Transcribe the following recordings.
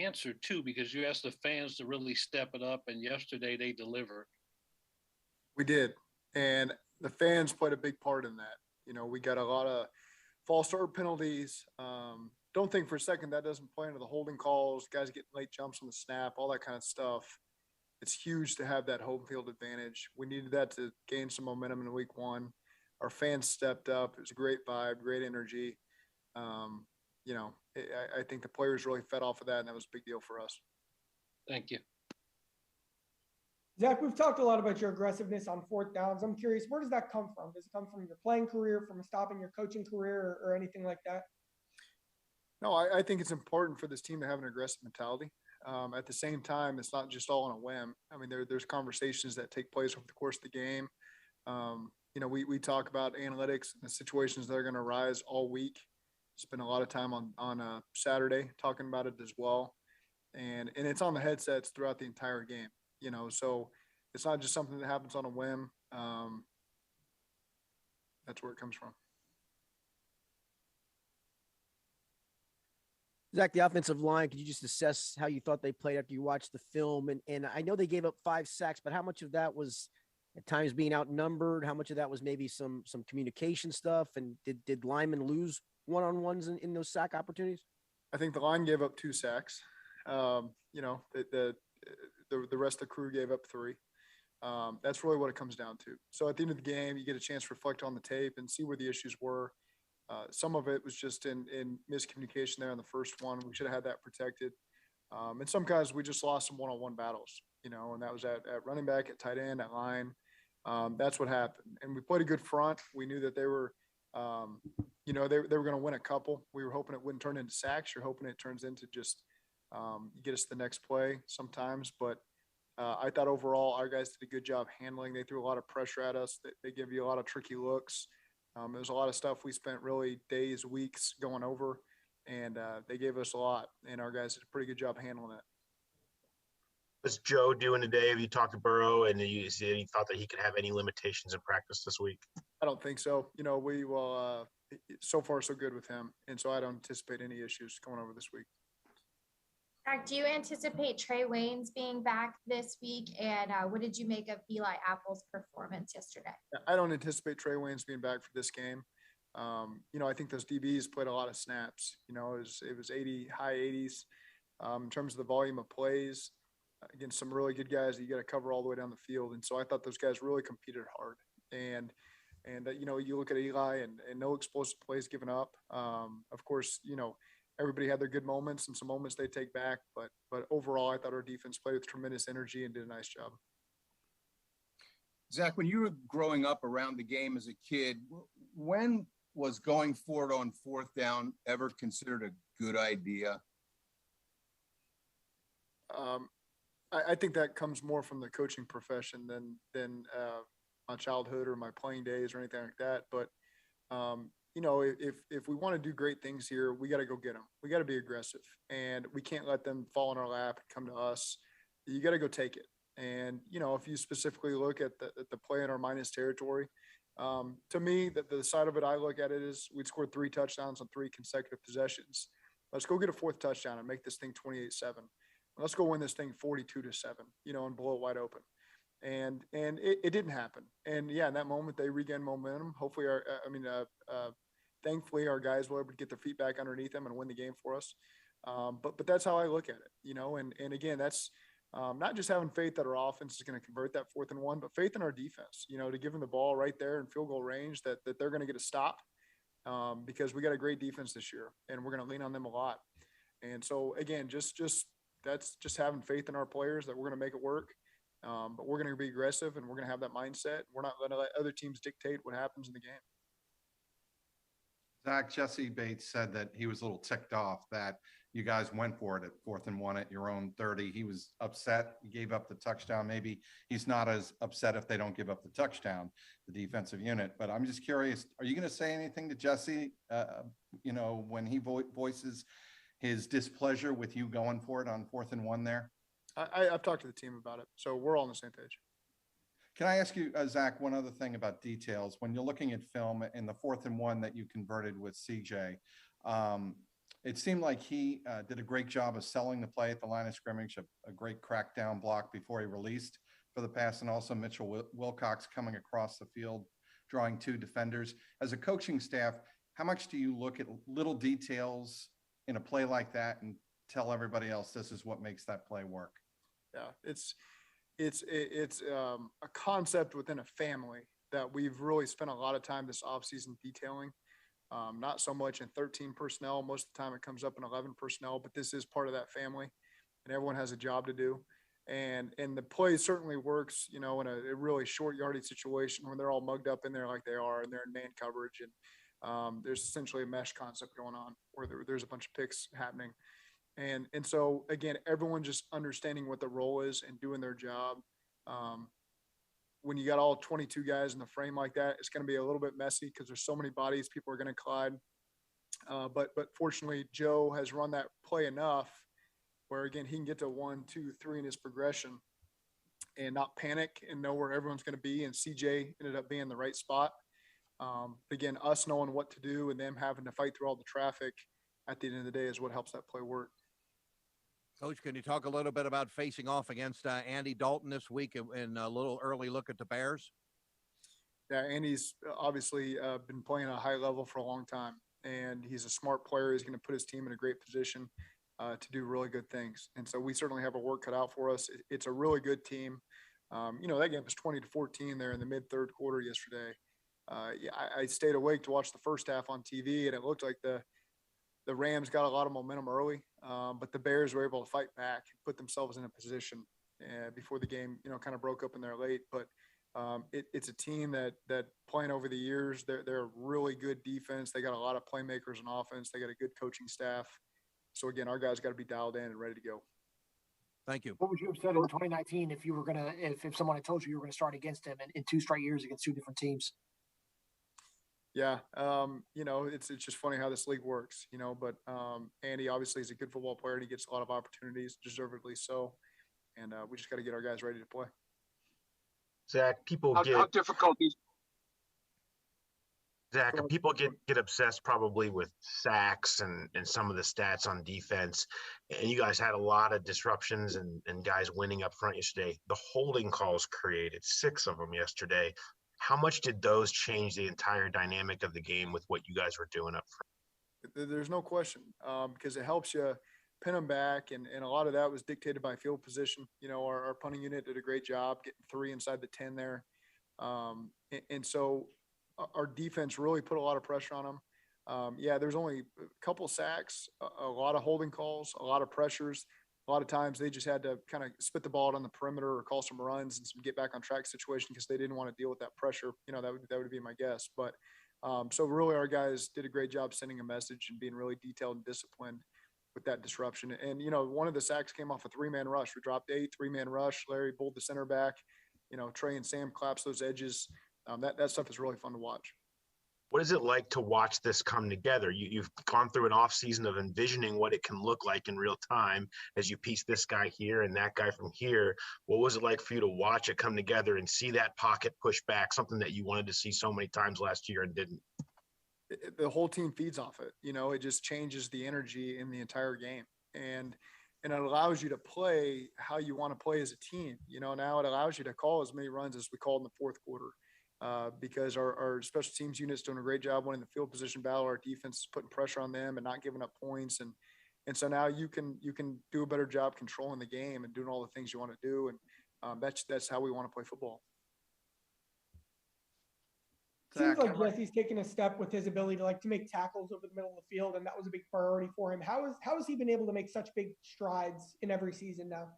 answer too, because you asked the fans to really step it up, and yesterday they delivered. We did, and the fans played a big part in that. We got a lot of false start penalties. Don't think for a second that doesn't play into the holding calls, guys getting late jumps on the snap, all that kind of stuff. It's huge to have that home field advantage. We needed that to gain some momentum in week one. Our fans stepped up. It was a great vibe, great energy. Um, I think the players really fed off of that, and that was a big deal for us. Thank you. Zac, we've talked a lot about your aggressiveness on fourth downs. I'm curious, where does that come from? Does it come from your playing career, from stopping your coaching career, or anything like that? No, I think it's important for this team to have an aggressive mentality. At the same time, it's not just all on a whim. I mean, there's conversations that take place over the course of the game. We talk about analytics and the situations that are going to arise all week. Spend a lot of time on Saturday talking about it as well, and it's on the headsets throughout the entire game. So it's not just something that happens on a whim. That's where it comes from. Zac, the offensive line, could you just assess how you thought they played after you watched the film? And I know they gave up 5 sacks, but how much of that was at times being outnumbered? How much of that was maybe some communication stuff? And did linemen lose one-on-ones in those sack opportunities? I think the line gave up 2 sacks. The rest of the crew gave up 3. That's really what it comes down to. So at the end of the game, you get a chance to reflect on the tape and see where the issues were. Some of it was just in miscommunication there on the first one. We should have had that protected. And some guys, we just lost some one-on-one battles, and that was at running back, at tight end, at line. That's what happened. And we played a good front. We knew that they were, they were going to win a couple. We were hoping it wouldn't turn into sacks. You're hoping it turns into just get us to the next play sometimes. But I thought overall our guys did a good job handling. They threw a lot of pressure at us. They give you a lot of tricky looks. There's a lot of stuff we spent really days, weeks going over, and they gave us a lot, and our guys did a pretty good job handling it. What's Joe doing today? Have you talked to Burrow, and you said you thought that he could have any limitations in practice this week? I don't think so. We will so far so good with him, and so I don't anticipate any issues going over this week. Do you anticipate Trey Waynes being back this week? And what did you make of Eli Apple's performance yesterday? I don't anticipate Trey Waynes being back for this game. I think those DBs played a lot of snaps. It was 80, high 80s in terms of the volume of plays against some really good guys that you got to cover all the way down the field. And so I thought those guys really competed hard. And you look at Eli and no explosive plays given up. Of course, everybody had their good moments and some moments they take back, but overall, I thought our defense played with tremendous energy and did a nice job. Zac, when you were growing up around the game as a kid, when was going for it on fourth down ever considered a good idea? I think that comes more from the coaching profession than my childhood or my playing days or anything like that. But if we want to do great things here, we got to go get them. We got to be aggressive, and we can't let them fall in our lap and come to us. You got to go take it. And, if you specifically look at the play in our minus territory, to me, the side of it I look at it is we'd scored 3 touchdowns on 3 consecutive possessions. Let's go get a 4th touchdown and make this thing 28-7. Let's go win this thing 42-7, and blow it wide open. And it didn't happen. And yeah, in that moment they regained momentum. Hopefully thankfully our guys were able to get their feet back underneath them and win the game for us. But that's how I look at it, and again, that's not just having faith that our offense is going to convert that 4th and 1, but faith in our defense, to give them the ball right there in field goal range that they're going to get a stop because we got a great defense this year and we're going to lean on them a lot. And so again, just that's just having faith in our players that we're going to make it work. But we're going to be aggressive and we're going to have that mindset. We're not going to let other teams dictate what happens in the game. Zac, Jesse Bates said that he was a little ticked off that you guys went for it at 4th and 1 at your own 30. He was upset. You gave up the touchdown. Maybe he's not as upset if they don't give up the touchdown, the defensive unit. But I'm just curious, are you going to say anything to Jesse, when he voices his displeasure with you going for it on 4th and 1 there? I've talked to the team about it, so we're all on the same page. Can I ask you, Zac, one other thing about details? When you're looking at film in the 4th and 1 that you converted with CJ, It seemed like he did a great job of selling the play at the line of scrimmage, a great crackdown block before he released for the pass, and also Mitchell Wilcox coming across the field, drawing 2 defenders. As a coaching staff, how much do you look at little details in a play like that and tell everybody else this is what makes that play work? Yeah, it's a concept within a family that we've really spent a lot of time this offseason detailing. Not so much in 13 personnel. Most of the time it comes up in 11 personnel, but this is part of that family and everyone has a job to do. And the play certainly works, in a really short yardage situation when they're all mugged up in there like they are, and they're in man coverage. And there's essentially a mesh concept going on where there's a bunch of picks happening. And so again, everyone just understanding what the role is and doing their job. When you got all 22 guys in the frame like that, it's going to be a little bit messy because there's so many bodies, people are going to collide. But fortunately, Joe has run that play enough where, again, he can get to 1, 2, 3 in his progression and not panic and know where everyone's going to be. And CJ ended up being in the right spot. Again, us knowing what to do and them having to fight through all the traffic at the end of the day is what helps that play work. Coach, can you talk a little bit about facing off against Andy Dalton this week and a little early look at the Bears? Yeah, Andy's obviously been playing at a high level for a long time, and he's a smart player. He's going to put his team in a great position to do really good things. And so we certainly have our work cut out for us. It's a really good team. That game was 20-14 there in the mid-third quarter yesterday. I stayed awake to watch the first half on TV, and it looked like the Rams got a lot of momentum early, but the Bears were able to fight back and put themselves in a position before the game, kind of broke up in there late. But it's a team that playing over the years, they're a really good defense. They got a lot of playmakers on offense. They got a good coaching staff. So again, our guys got to be dialed in and ready to go. Thank you. What would you have said in 2019 if you were if someone had told you were going to start against him in 2 straight years against 2 different teams? Yeah. It's just funny how this league works, but Andy obviously is a good football player and he gets a lot of opportunities, deservedly so. And we just got to get our guys ready to play. Zach, how difficult is Zach, people get obsessed probably with sacks and some of the stats on defense. And you guys had a lot of disruptions and guys winning up front yesterday. The holding calls created 6 of them yesterday. How much did those change the entire dynamic of the game with what you guys were doing up front? There's no question, because it helps you pin them back. And a lot of that was dictated by field position. Our punting unit did a great job getting 3 inside the 10 there. And so our defense really put a lot of pressure on them. There's only a couple sacks, a lot of holding calls, a lot of pressures. A lot of times they just had to kind of spit the ball out on the perimeter or call some runs and some get back on track situation because they didn't want to deal with that pressure. That would be my guess. But so really our guys did a great job sending a message and being really detailed and disciplined with that disruption. And, one of the sacks came off a 3-man rush. We dropped 8, 3-man rush. Larry pulled the center back. Trey and Sam collapsed those edges. That stuff is really fun to watch. What is it like to watch this come together? You've gone through an off season of envisioning what it can look like in real time as you piece this guy here and that guy from here. What was it like for you to watch it come together and see that pocket push back, something that you wanted to see so many times last year and didn't? The whole team feeds off it. It just changes the energy in the entire game. And it allows you to play how you want to play as a team. Now it allows you to call as many runs as we called in the fourth quarter. Because our special teams unit's doing a great job winning the field position battle. Our defense is putting pressure on them and not giving up points. And so now you can do a better job controlling the game and doing all the things you want to do. And that's how we want to play football. Seems like Jesse's taking a step with his ability to make tackles over the middle of the field, and that was a big priority for him. How has he been able to make such big strides in every season now?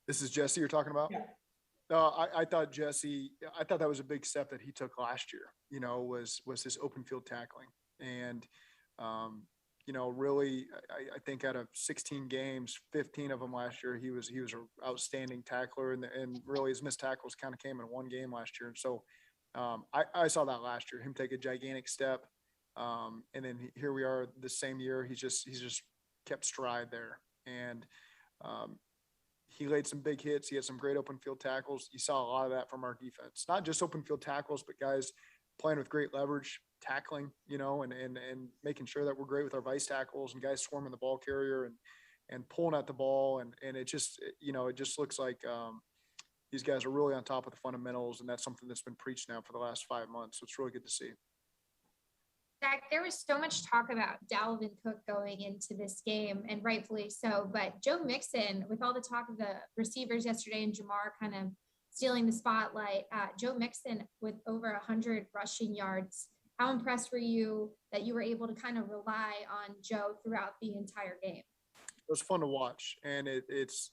This is Jesse you're talking about? Yeah. I thought that was a big step that he took last year, was his open field tackling. And, really, I think out of 16 games, 15 of them last year, he was an outstanding tackler, and really his missed tackles kind of came in one game last year. And so I saw that last year, him take a gigantic step. And then here we are this same year. He's just kept stride there. And, he laid some big hits. He had some great open field tackles. You saw a lot of that from our defense, not just open field tackles, but guys playing with great leverage, tackling, and making sure that we're great with our vice tackles and guys swarming the ball carrier and pulling at the ball. And it just, it just looks like these guys are really on top of the fundamentals. And that's something that's been preached now for the last 5 months. So it's really good to see. Zach, there was so much talk about Dalvin Cook going into this game, and rightfully so. But Joe Mixon, with all the talk of the receivers yesterday and Jamar kind of stealing the spotlight, Joe Mixon with over 100 rushing yards. How impressed were you that you were able to kind of rely on Joe throughout the entire game? It was fun to watch, and it's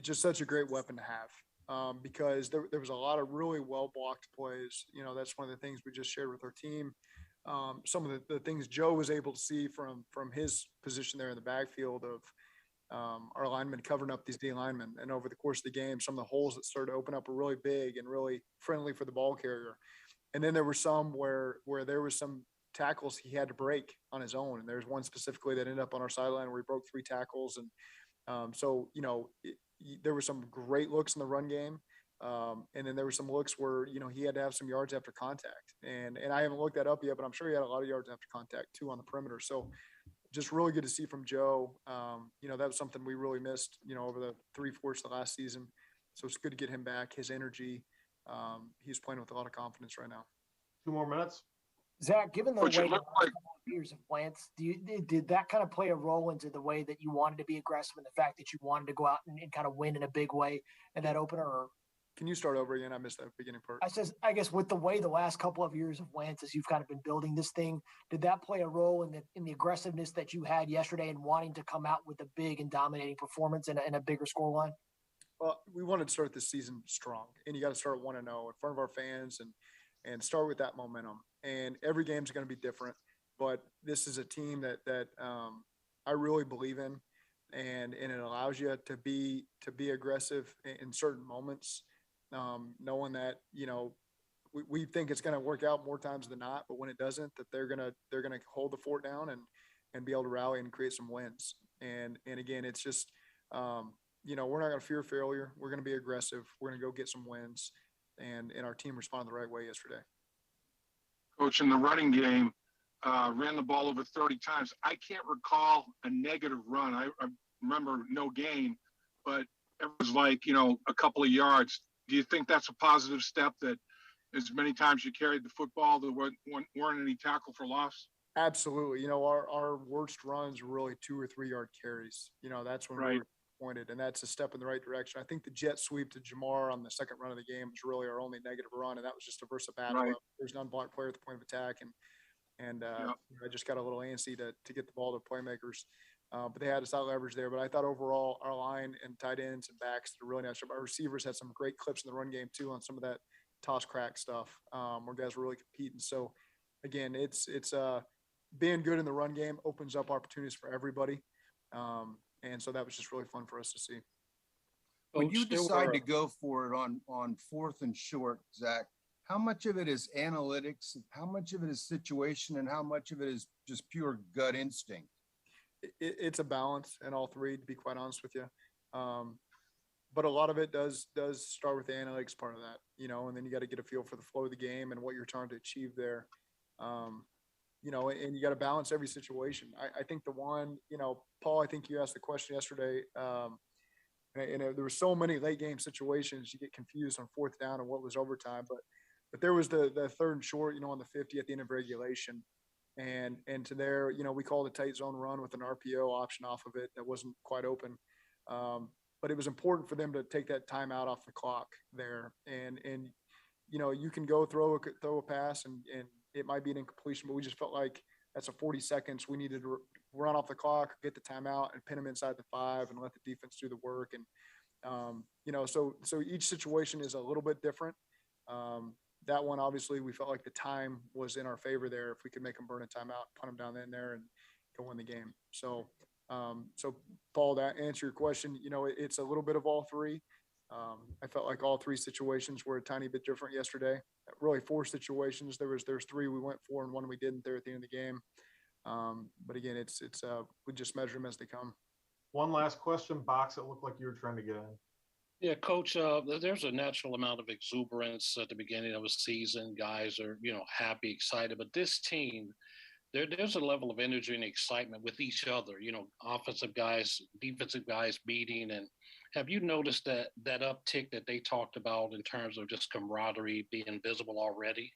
just such a great weapon to have because there was a lot of really well blocked plays. That's one of the things we just shared with our team. Some of the things Joe was able to see from his position there in the backfield of our linemen covering up these D linemen. And over the course of the game, some of the holes that started to open up were really big and really friendly for the ball carrier. And then there were some where there was some tackles he had to break on his own. And there's one specifically that ended up on our sideline where he broke 3 tackles. And there were some great looks in the run game. And then there were some looks where, he had to have some yards after contact. And I haven't looked that up yet, but I'm sure he had a lot of yards after contact too on the perimeter. So just really good to see from Joe. That was something we really missed, over the 3/4 of the last season. So it's good to get him back, his energy. He's playing with a lot of confidence right now. 2 more minutes. Zach, given the way years of Wentz, did that kind of play a role into the way that you wanted to be aggressive and the fact that you wanted to go out and kind of win in a big way in that opener? Or can you start over again? I missed that beginning part. I guess with the way the last couple of years of Wentz, as you've kind of been building this thing, did that play a role in the aggressiveness that you had yesterday and wanting to come out with a big and dominating performance and a bigger scoreline? Well, we wanted to start this season strong, and you got to start 1-0 in front of our fans and start with that momentum. And every game's going to be different, but this is a team that I really believe in, and it allows you to be aggressive in certain moments, knowing that we think it's going to work out more times than not, but when it doesn't, that they're gonna hold the fort down and be able to rally and create some wins. And again, it's just we're not going to fear failure. We're going to be aggressive. We're going to go get some wins, and our team responded the right way yesterday. Coach, in the running game, ran the ball over 30 times. I can't recall a negative run. I remember no gain, but it was like, a couple of yards. Do you think that's a positive step, that as many times you carried the football, there weren't any tackle for loss? Absolutely. Our worst runs were really 2 or 3 yard carries. That's when we were pointed, and that's a step in the right direction. I think the jet sweep to Jamar on the second run of the game was really our only negative run, and that was just a versus battle. Right. There's an unblocked player at the point of attack, and I just got a little antsy to get the ball to playmakers. But they had a solid leverage there. But I thought overall our line and tight ends and backs did a really nice job. Our receivers had some great clips in the run game too on some of that toss crack stuff where guys were really competing. So again, it's being good in the run game opens up opportunities for everybody. And so that was just really fun for us to see. When you decide to go for it on 4th and short, Zach, how much of it is analytics, how much of it is situation, and how much of it is just pure gut instinct? It's a balance in all three, to be quite honest with you. But a lot of it does start with the analytics part of that, and then you got to get a feel for the flow of the game and what you're trying to achieve there. And you got to balance every situation. I think the one, Paul, I think you asked the question yesterday, and there were so many late game situations, you get confused on 4th down and what was overtime, but there was the 3rd and short, on the 50 at the end of regulation. And to there, we called a tight zone run with an RPO option off of it that wasn't quite open. But it was important for them to take that timeout off the clock there. And you can go throw a pass and it might be an incompletion, but we just felt like that's a 40 seconds. We needed to run off the clock, get the timeout, and pin them inside the 5 and let the defense do the work. And, so each situation is a little bit different. That one, obviously, we felt like the time was in our favor there. If we could make them burn a timeout, punt them down in there, and go win the game. So Paul, to answer your question, it's a little bit of all three. I felt like all 3 situations were a tiny bit different yesterday. Really 4 situations. There's 3 we went for and 1 we didn't there at the end of the game. But again, it's we just measure them as they come. One last question, Box. It looked like you were trying to get in. Yeah, Coach, there's a natural amount of exuberance at the beginning of a season. Guys are, happy, excited. But this team, there's a level of energy and excitement with each other, offensive guys, defensive guys meeting. And have you noticed that uptick that they talked about in terms of just camaraderie being visible already?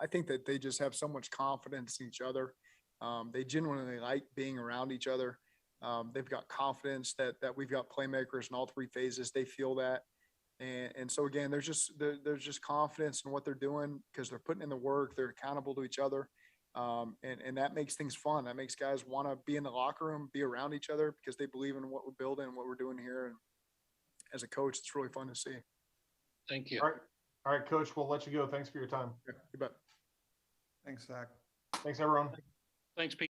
I think that they just have so much confidence in each other. They genuinely like being around each other. They've got confidence that we've got playmakers in all three phases. They feel that. And so again, there's just confidence in what they're doing because they're putting in the work. They're accountable to each other. And that makes things fun. That makes guys want to be in the locker room, be around each other because they believe in what we're building and what we're doing here. And as a coach, it's really fun to see. Thank you. All right, Coach, we'll let you go. Thanks for your time. Yeah, you bet. Thanks, Zach. Thanks, everyone. Thanks, Pete.